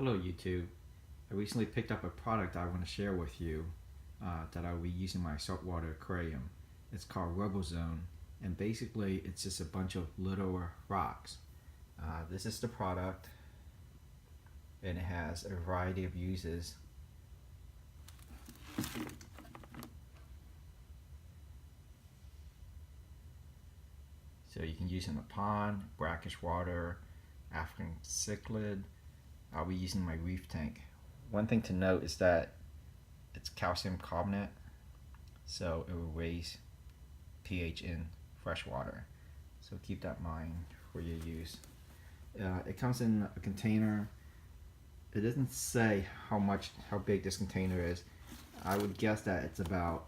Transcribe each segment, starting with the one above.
Hello YouTube. I recently picked up a product I want to share with you that I will be using my saltwater aquarium. It's called Rubble Zone, and basically it's just a bunch of little rocks. This is the product, and it has a variety of uses. So you can use it in a pond, brackish water, African cichlid. I'll be using my reef tank. One thing to note is that it's calcium carbonate, so it will raise pH in fresh water. So keep that in mind for your use. It comes in a container. It doesn't say how big this container is. I would guess that it's about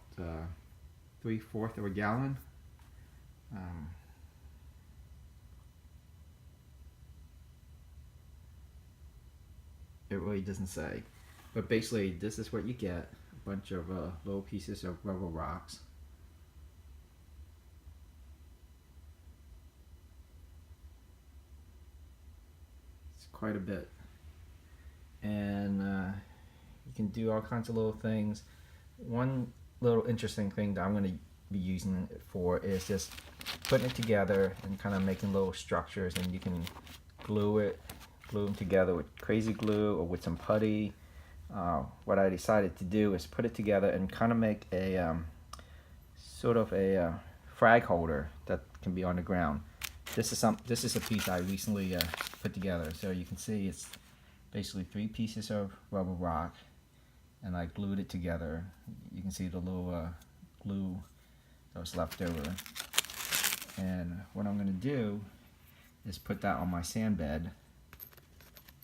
3/4 of a gallon. It really doesn't say, but basically this is what you get: a bunch of little pieces of rubble rocks. It's quite a bit, and you can do all kinds of little things. One little interesting thing that I'm going to be using it for is just putting it together and kind of making little structures, and you can glue them together with crazy glue or with some putty. What I decided to do is put it together and kind of make a sort of a frag holder that can be on the ground. This is a piece I recently put together. So you can see it's basically 3 pieces of rubber rock, and I glued it together. You can see the little glue that was left over. And what I'm going to do is put that on my sand bed,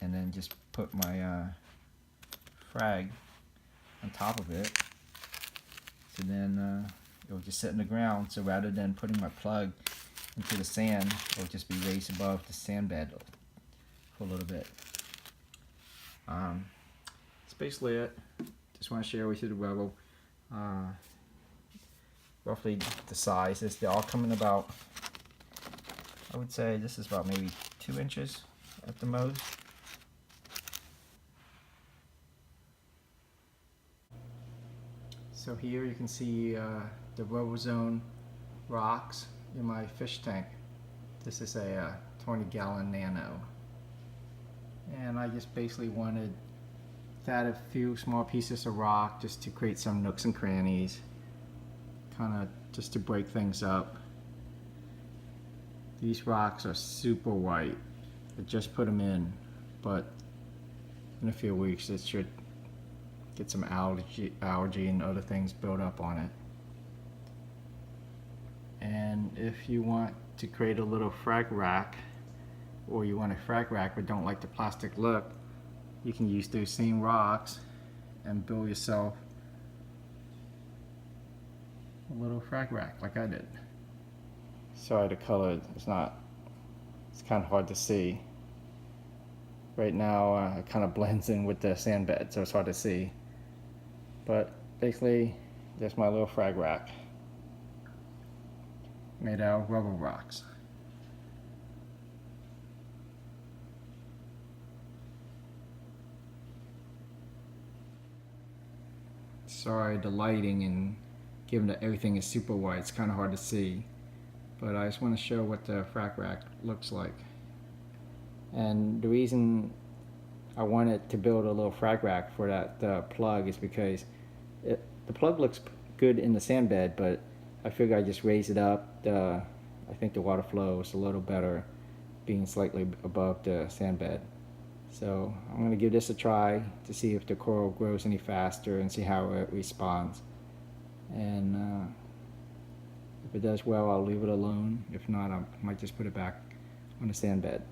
and then just put my frag on top of it. So then it will just sit in the ground. So rather than putting my plug into the sand, it will just be raised above the sand bed for a little bit. That's basically it. Just want to share with you the rubble. Roughly the sizes. They all come in about, I would say this is about maybe 2 inches at the most. So here you can see the Rubble Zone rocks in my fish tank. This is a 20-gallon nano. And I just basically wanted to add a few small pieces of rock just to create some nooks and crannies, kind of just to break things up. These rocks are super white. I just put them in, but in a few weeks it should get some algae and other things built up on it. And if you want to create a little frag rack, or you want a frag rack but don't like the plastic look, you can use those same rocks and build yourself a little frag rack like I did. Sorry, the color it's kind of hard to see. Right now it kind of blends in with the sand bed, so it's hard to see. But basically, that's my little frag rack made out of rubber rocks. Sorry, the lighting, and given that everything is super white, it's kind of hard to see. But I just want to show what the frag rack looks like. And the reason I wanted to build a little frag rack for that plug is because the plug looks good in the sand bed, but I figure I just raise it up. I think the water flow is a little better being slightly above the sand bed. So I'm going to give this a try to see if the coral grows any faster and see how it responds. And if it does well, I'll leave it alone. If not, I might just put it back on the sand bed.